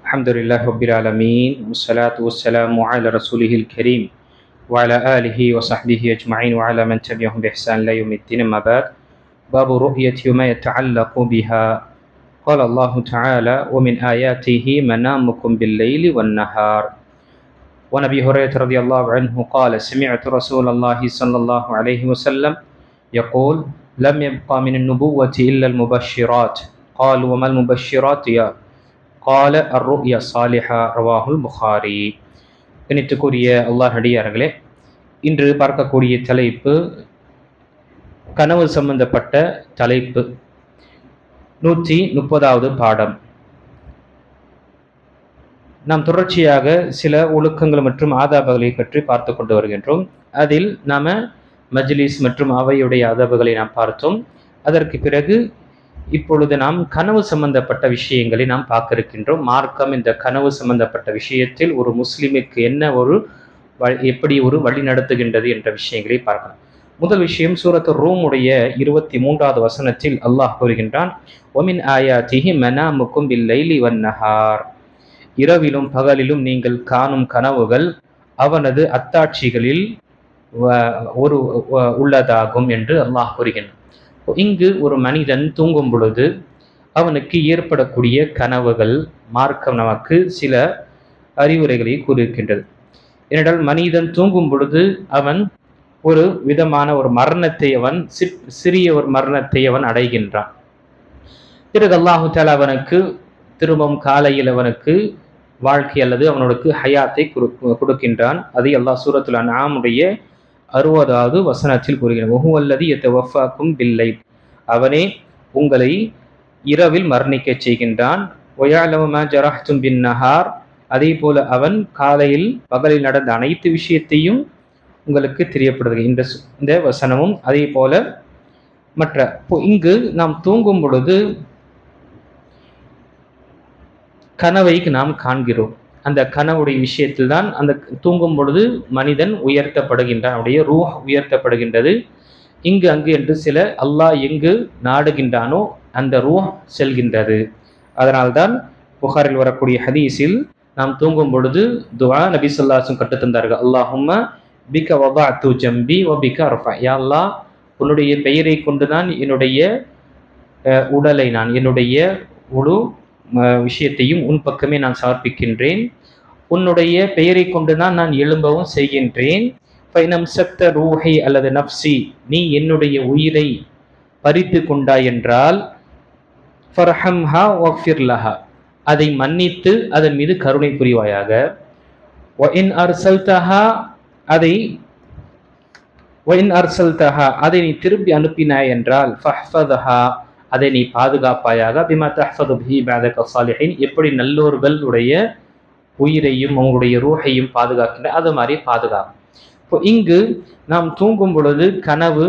الحمد لله رب العالمين والصلاة والسلام على رسوله الكريم وعلى آله وصحبه أجمعين وعلى من تبعهم بإحسان إلى يوم الدين. أما بعد، باب رؤية ما يتعلق بها. قال الله تعالى: ومن آياته منامكم بالليل والنهار. وعن أبي هريرة رضي الله عنه قال: سمعت رسول الله صلى الله عليه وسلم يقول: لم يبقى من النبوة إلا المبشرات. قالوا: وما المبشرات يا قال الرؤيا الصالحة. ரவாஹுல் புகாரி. கணித்துக்குரிய அல்லாஹ் அடியார்களே, இன்று பார்க்கக்கூடிய தலைப்பு கனவு சம்பந்தப்பட்ட தலைப்பு. 130வது பாடம். நாம் தொடர்ச்சியாக சில ஒழுக்கங்கள் மற்றும் ஆதாபங்களை பற்றி பார்த்து கொண்டு வருகின்றோம். அதில் நாம மஜ்லிஸ் மற்றும் அவையுடைய ஆதாபங்களை நாம் பார்த்தோம். அதற்கு பிறகு இப்பொழுது நாம் கனவு சம்பந்தப்பட்ட விஷயங்களை நாம் பார்க்க இருக்கின்றோம். மார்க்கம் இந்த கனவு சம்பந்தப்பட்ட விஷயத்தில் ஒரு முஸ்லிமுக்கு என்ன எப்படி ஒரு வழி நடத்துகின்றது என்ற விஷயங்களை பார்க்கலாம். முதல் விஷயம், சூரத்து ரூமுடைய 23வது வசனத்தில் அல்லாஹ் கூறுகின்றான்: ஒமின் ஆயாத்திஹி மனாமுக்கும் பில்லைலி வன்னஹார். இரவிலும் பகலிலும் நீங்கள் காணும் கனவுகள் அவனது அத்தாட்சிகளில் உள்ளதாகும் என்று அல்லாஹ் கூறுகின்றான். இங்கு ஒரு மனிதன் தூங்கும் பொழுது அவனுக்கு ஏற்படக்கூடிய கனவுகள் மார்க்கம் நமக்கு சில அறிவுரைகளை கூறியிருக்கின்றது. ஏனென்றால் மனிதன் தூங்கும் பொழுது அவன் ஒரு விதமான ஒரு மரணத்தை சிறிய ஒரு மரணத்தை அவன் அடைகின்றான். பிறகு அல்லாஹு தஆலா அவனுக்கு திரும்பவும் காலையில் அவனுக்கு வாழ்க்கை அல்லது அவனுக்கு ஹயாத்தை கொடுக்கின்றான். அதை அல்லாஹ் சூரத்துல் அன்ஆமுடைய 60வது வசனத்தில் கூறுகிறான்: வஹுவல்லதி யதவஃபாக்கும் பில்லைல். அவனே உங்களை இரவில் மரணிக்க செய்கின்றான். வயஅலமு மா ஜரஹ்தும் பின்னஹார். அதே போல அவன் பகலில் நடந்த அனைத்து விஷயத்தையும் உங்களுக்கு தெரியப்படுகிறது. இந்த வசனமும் அதே போல மற்ற இங்கு நாம் தூங்கும் பொழுது கனவை நாம் காண்கிறோம். அந்த கனவுடைய விஷயத்தில் தான் அந்த தூங்கும் பொழுது மனிதன் உயர்த்தப்படுகின்றான், அவனுடைய ரூஹ் உயர்த்தப்படுகின்றது. இங்கு அங்கு என்று சில அல்லாஹ் எங்கு நாடுகின்றானோ அந்த ரூஹ் செல்கின்றது. அதனால்தான் புகாரில் வரக்கூடிய ஹதீஸில் நாம் தூங்கும் பொழுது துஆ நபி ஸல்லல்லாஹு அலைஹி வஸல்லம் கற்றுத்தந்தார்கள்: அல்லாஹும்ம பிக வதஅது ஜம்பி வ பிக அர்ஃபா. யா அல்லாஹ், உன்னுடைய பெயரை கொண்டுதான் என்னுடைய உடலை என்னுடைய முழு விஷயத்தையும் உன் பக்கமே நான் சமர்ப்பிக்கின்றேன். உன்னுடைய பெயரை கொண்டுதான் நான் எழும்பவும் செய்கின்றேன். ஃபைனம் சத்த ரூஹை அல்லது நப்சி, நீ என்னுடைய உயிரை பறித்து கொண்டாய் என்றால் ஃபர்ஹம்ஹா வஃபிர் லஹா, அதை மன்னித்து அதன் மீது கருணை புரிவாயாக. வஇன் அர்சல்தஹா, அதை நீ திருப்பி அனுப்பினாய் என்றால் ஃபஹ்ஃபத்ஹா, அதை நீ பாதுகாப்பாயாக. பிமா தஹ்ஃபது பிஹி பஅதக ஸாலிஹீன், எப்படி நல்லோர்களுடைய உயிரையும் அவங்களுடைய ரூஹையும் பாதுகாக்கின்ற அது மாதிரி பாதுகாக்கும். இப்போ இங்கு நாம் தூங்கும் பொழுது கனவு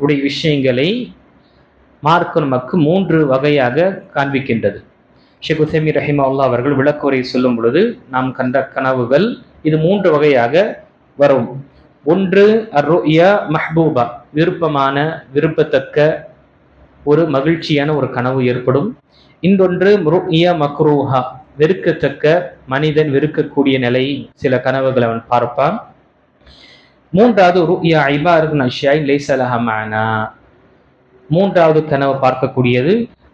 உடைய விஷயங்களை மார்க்கம் நமக்கு 3 வகையாக காண்பிக்கின்றது. ஷேக் உசைமீன் ரஹிமஹுல்லாஹ் அவர்கள் விளக்குரை சொல்லும் பொழுது நாம் கண்ட கனவுகள் இது 3 வகையாக வரும். ஒன்று அர்ருயா மஹ்பூபா, விருப்பத்தக்க ஒரு மகிழ்ச்சியான ஒரு கனவு ஏற்படும். இன்னொன்று ருயா மக்ரூஹா, வெறுக்கத்தக்க மனிதன் வெறுக்கக்கூடிய நிலை சில கனவுகளை அவன் பார்ப்பான். மூன்றாவது ருயா இபாரத்துன் அஷ்யாஇன் லைஸ லஹா மஅனா, மூன்றாவது கனவு பார்க்கக்கூடியது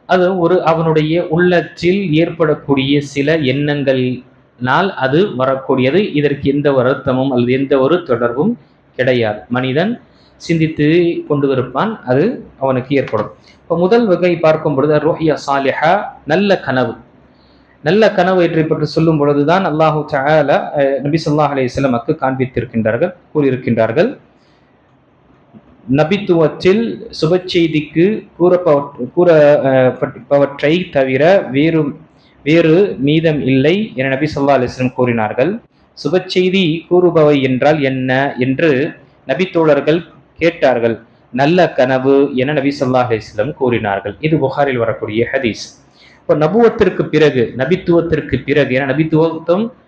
அது அவனுடைய உள்ளத்தில் ஏற்படக்கூடிய சில எண்ணங்கள்னால் அது வரக்கூடியது. இதற்கு எந்த ஒரு அர்த்தமும் அல்லது எந்த ஒரு தொடர்பும் கிடையாது. மனிதன் சிந்தித்து கொண்டு இருப்பான், அது அவனுக்கு ஏற்படும். இப்போ முதல் வகை பார்க்கும் பொழுது ருஹ்யா சாலிஹா, நல்ல கனவு. நல்ல கனவு பற்றி சொல்லும் பொழுதுதான் அல்லாஹு தஆலா நபி ஸல்லல்லாஹு அலைஹி வஸல்லம் கூறியிருக்கின்றார்கள்: நபித்துவத்தில் சுப செய்திக்கு கூறப்பட்டவற்றை தவிர வேறு மீதம் இல்லை என நபி ஸல்லல்லாஹு அலைஹி வஸல்லம் கூறினார்கள். சுப செய்தி கூறுபவை என்றால் என்ன என்று நபித்தோழர்கள் கேட்டார்கள். நல்ல கனவு என நபி ஸல்லல்லாஹு அலைஹி வஸல்லம் கூறினார்கள். இது புகாரில் வரக்கூடிய ஹதீஸ். இப்போ நபுவத்திற்கு பிறகு, நபித்துவத்திற்கு பிறகு, ஏன்னா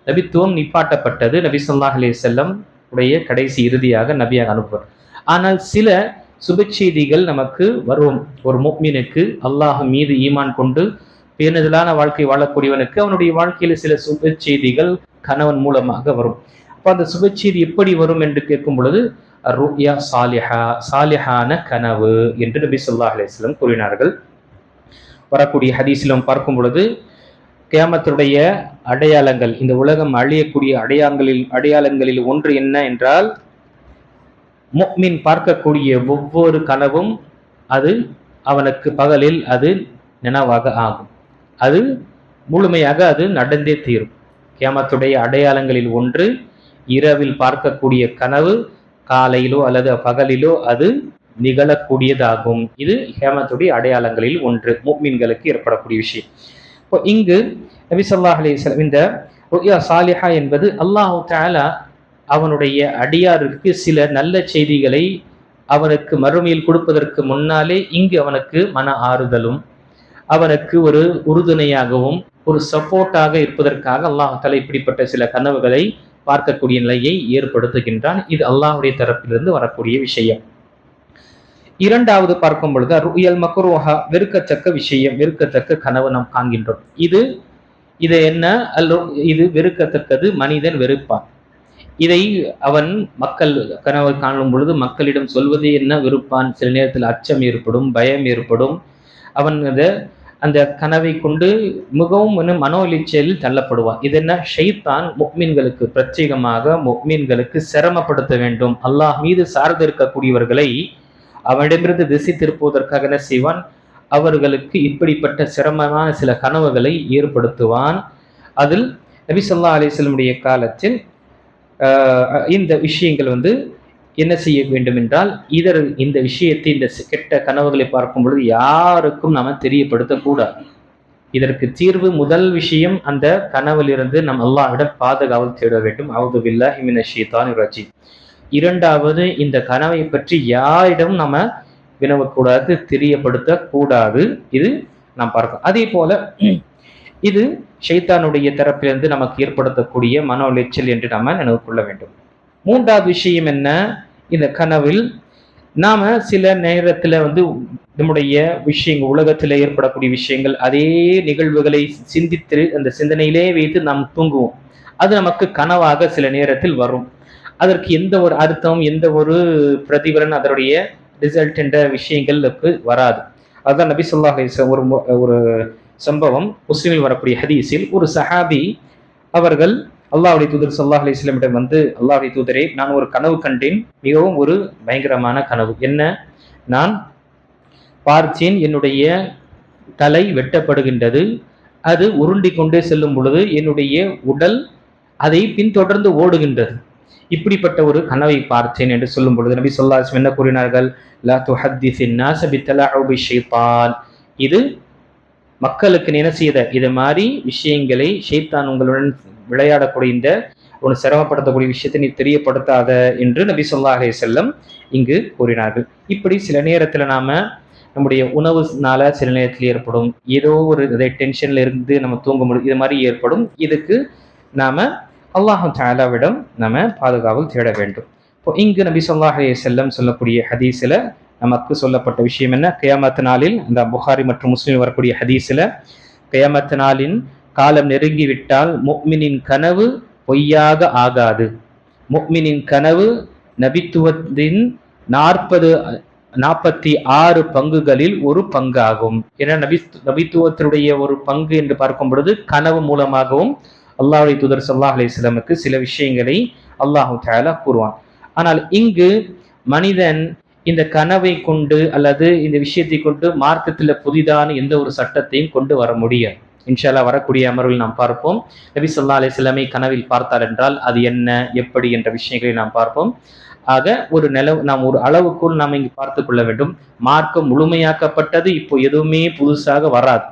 நபித்துவம் நிப்பாட்டப்பட்டது நபி ஸல்லல்லாஹு அலைஹி வஸல்லம் உடைய கடைசி இறுதியாக நபியாக அனுப்புவார். ஆனால் சில சுப செய்திகள் நமக்கு வரும். ஒரு முஃமினுக்கு அல்லாஹ் மீது ஈமான் கொண்டு பேணுதலான வாழ்க்கை வாழக்கூடியவனுக்கு அவனுடைய வாழ்க்கையில சில சுப செய்திகள் கணவன் மூலமாக வரும். அப்ப அந்த சுப செய்தி எப்படி வரும் என்று கேட்கும் பொழுது ருயா சாலிஹா, சாலிஹான கனவு என்று நபி ஸல்லல்லாஹு அலைஹி வஸல்லம் கூறினார்கள். வரக்கூடிய ஹதீஸிலும் பார்க்கும் பொழுது கியாமத்துடைய அடையாளங்கள், இந்த உலகம் அழியக்கூடிய அடையாளங்களில் ஒன்று என்ன என்றால், முஃமின் பார்க்கக்கூடிய ஒவ்வொரு கனவும் அது அவனுக்கு பகலில் அது நினைவாக ஆகும். அது முழுமையாக அது நடந்தே தீரும். கியாமத்துடைய அடையாளங்களில் ஒன்று இரவில் பார்க்கக்கூடிய கனவு காலையிலோ அல்லது பகலிலோ அது நிகழக்கூடியதாகும். இது கியாமத்துடைய அடையாளங்களில் ஒன்று, முஃமின்களுக்கு ஏற்படக்கூடிய விஷயம். இப்போ இங்கு நபி ஸல்லல்லாஹு அலைஹி வஸல்லம் இந்த ருயா சாலிஹா என்பது அல்லாஹ் தஆலா அவனுடைய அடியாருக்கு சில நல்ல செய்திகளை அவனுக்கு மறுமையில் கொடுப்பதற்கு முன்னாலே இங்கு அவனுக்கு மன ஆறுதலும் அவனுக்கு ஒரு உறுதுணையாகவும் ஒரு சப்போர்ட்டாக இருப்பதற்காக அல்லாஹ் தஆலா இப்படிப்பட்ட சில கனவுகளை பார்க்கக்கூடிய நிலையை ஏற்படுத்துகின்றான். இது அல்லாஹ்வுடைய தரப்பிலிருந்து வரக்கூடிய விஷயம். இரண்டாவது பார்க்கும் பொழுது ருயல் மக்ரூஹா, வெறுக்கத்தக்க விஷயம், வெறுக்கத்தக்க கனவு நாம் காண்கின்றோம். இது என்ன? இது வெறுக்கத்தக்கது, மனிதன் வெறுப்பான். இதை அவன் மக்கள் கனவு காணும் பொழுது மக்களிடம் சொல்வது என்ன வெறுப்பான். சில நேரத்தில் அச்சம் ஏற்படும், பயம் ஏற்படும். அவன் அந்த கனவை கொண்டு மிகவும் மனோ இச்சையில் தள்ளப்படுவான். இது என்ன? ஷைத்தான் முஃமின்களுக்கு பிரத்யேகமாக முஃமின்களுக்கு சிரமப்படுத்த வேண்டும். அல்லாஹ் மீது சார்ந்து இருக்கக்கூடியவர்களை அவனிடமிருந்து திசை திருப்புவதற்காக என்ன செய்வான்? அவர்களுக்கு இப்படிப்பட்ட சிரமமான சில கனவுகளை ஏற்படுத்துவான். அதில் நபி ஸல்லல்லாஹு அலைஹி வஸல்லம் காலத்தில் இந்த விஷயங்கள் என்ன செய்ய வேண்டும் என்றால், இந்த விஷயத்தை, இந்த கெட்ட கனவுகளை பார்க்கும் பொழுது யாருக்கும் நாம தெரியப்படுத்தக்கூடாது. இதற்கு தீர்வு முதல் விஷயம், அந்த கனவிலிருந்து நம் அல்லாஹ்விடம் பாதுகாவல் தேட வேண்டும். அஊது பில்லாஹி மினஷ் ஷைத்தானிர் ரஜீம். இரண்டாவது, இந்த கனவை பற்றி யாரிடம் நாம வினவக்கூடாது, தெரியப்படுத்தக்கூடாது. இது நாம் பார்க்கிறோம். அதே போல இது ஷைத்தானுடைய தரப்பிலிருந்து நமக்கு ஏற்படுத்தக்கூடிய மன உளைச்சல் என்று நாம நினைவு கொள்ள வேண்டும். மூன்றாவது விஷயம் என்ன? இந்த கனவில் நாம சில நேரத்துல நம்முடைய விஷயங்கள், உலகத்துல ஏற்படக்கூடிய விஷயங்கள், அதே நிகழ்வுகளை சிந்தித்து அந்த சிந்தனையிலே வைத்து நாம் தூங்குவோம். அது நமக்கு கனவாக சில நேரத்தில் வரும். அதற்கு எந்த ஒரு அர்த்தம், எந்த ஒரு பிரதிபலன், அதனுடைய ரிசல்ட் என்ற விஷயங்களுக்கு வராது. அதுதான் நபி ஸல்லல்லாஹு அலைஹி வஸல்லம் ஒரு சம்பவம் முஸ்லிமில் வரக்கூடிய ஹதீஸில், ஒரு சஹாபி அவர்கள் அல்லாஹ்வுடைய தூதர் ஸல்லல்லாஹு அலைஹி வஸல்லம் அல்லாஹ்வுடைய தூதரே, நான் ஒரு கனவு கண்டேன், மிகவும் ஒரு பயங்கரமான கனவு. என்ன? நான் பார்த்தேன், என்னுடைய தலை வெட்டப்படுகின்றது. அது உருண்டி கொண்டே செல்லும் பொழுது என்னுடைய உடல் அதை பின்தொடர்ந்து ஓடுகின்றது. இப்படிப்பட்ட ஒரு கனவை பார்த்தேன் என்று சொல்லும் பொழுது நபி ஸல்லல்லாஹு அலைஹி வஸல்லம் என்ன கூறினார்கள்? லா துஹத்திஸின் நாஸ பித்தலஉபி ஷைத்தான். இது மக்களுக்கு என்ன செய்த இது மாதிரி விஷயங்களை ஷைத்தான் உங்களுடன் விளையாடக்கூடிய இந்த ஒரு சிரமப்படுத்தக்கூடிய விஷயத்தை நீ தெரியப்படுத்தாத என்று நபி ஸல்லல்லாஹு அலைஹி வஸல்லம் இங்கு கூறினார்கள். இப்படி சில நேரத்துல நாம நம்முடைய உணவுனால சில நேரத்தில் ஏற்படும், ஏதோ ஒரு டென்ஷன்ல இருந்து நம்ம தூங்க முடியும், இது மாதிரி ஏற்படும். இதுக்கு நாம அல்லாஹ் தஆலாவிடம் நாம பாதுகாவல் தேட வேண்டும். இப்போ இங்கு நபி ஸல்லல்லாஹு அலைஹி வஸல்லம் சொல்லக்கூடிய ஹதீஸ்ல நமக்கு சொல்லப்பட்ட விஷயம் என்ன? கியாமத் நாளில், இந்த புகாரி மற்றும் முஸ்லிம் வரக்கூடிய ஹதீஸ்ல, கியாமத் நாளின் காலம் நெருங்கிவிட்டால் முஃமினின் கனவு பொய்யாக ஆகாது. முஃமினின் கனவு நபித்துவத்தின் 46 பங்குகளில் ஒரு பங்காகும். ஏன்னா நபித்துவத்தினுடைய ஒரு பங்கு என்று பார்க்கும் பொழுது கனவு மூலமாகவும் அல்லாஹ்வுடைய தூதர் ஸல்லல்லாஹு அலைஹி வஸல்லமுக்கு சில விஷயங்களை அல்லாஹ் தஆலா கூறுவான். ஆனால் இங்கு மனிதன் இந்த கனவை கொண்டு அல்லது இந்த விஷயத்தை கொண்டு மார்க்கத்தில் புதிதான எந்த ஒரு சட்டத்தையும் கொண்டு வர முடியாது. இன்ஷா அல்லாஹ் வரக்கூடிய அமர்வில் நாம் பார்ப்போம். நபி ஸல்லல்லாஹு அலைஹி வஸல்லம் கனவில் பார்த்தார் என்றால் அது என்ன, எப்படி என்ற விஷயங்களை நாம் பார்ப்போம். ஆக நாம் ஒரு அளவுக்குள் நாம் இங்கு பார்த்து கொள்ள வேண்டும். மார்க்கம் முழுமையாக்கப்பட்டது. இப்போ எதுவுமே புதுசாக வராது.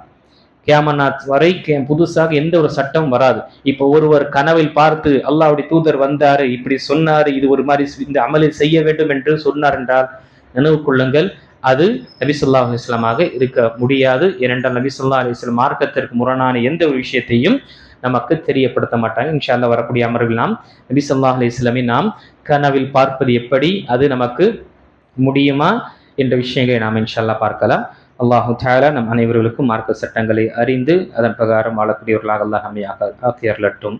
கியாமத் வரை புதுசாக எந்த ஒரு சட்டம் வராது. இப்போ ஒருவர் கனவில் பார்த்து அல்லாஹ்வுடைய தூதர் வந்தாரு, இப்படி சொன்னாரு, இது ஒரு மாதிரி இந்த அமலை செய்ய வேண்டும் என்று சொன்னார் என்றால் நினைவு கொள்ளுங்கள், அது நபி ஸல்லல்லாஹு அலைஹி வஸல்லமாக இருக்க முடியாது. ஏனென்றால் நபி ஸல்லல்லாஹு அலைஹி வஸல்லம் மார்க்கத்திற்கு முரணான எந்த ஒரு விஷயத்தையும் நமக்கு தெரியப்படுத்த மாட்டாங்க. இன்ஷா அல்லாஹ் வரக்கூடிய அமர்வில் நாம் நபி ஸல்லல்லாஹு அலைஹி வஸல்லமை நாம் கனவில் பார்ப்பது எப்படி, அது நமக்கு முடியுமா என்ற விஷயங்களை நாம் இன்ஷா அல்லாஹ் பார்க்கலாம். அல்லாஹு தஆலா நம் அனைவர்களுக்கும் மார்க்க சட்டங்களை அறிந்து அதன் பிரகாரம் வாழக்கூடியவர்களாக அல்லாஹ் நம்மை ஆக்கி அருளட்டும்.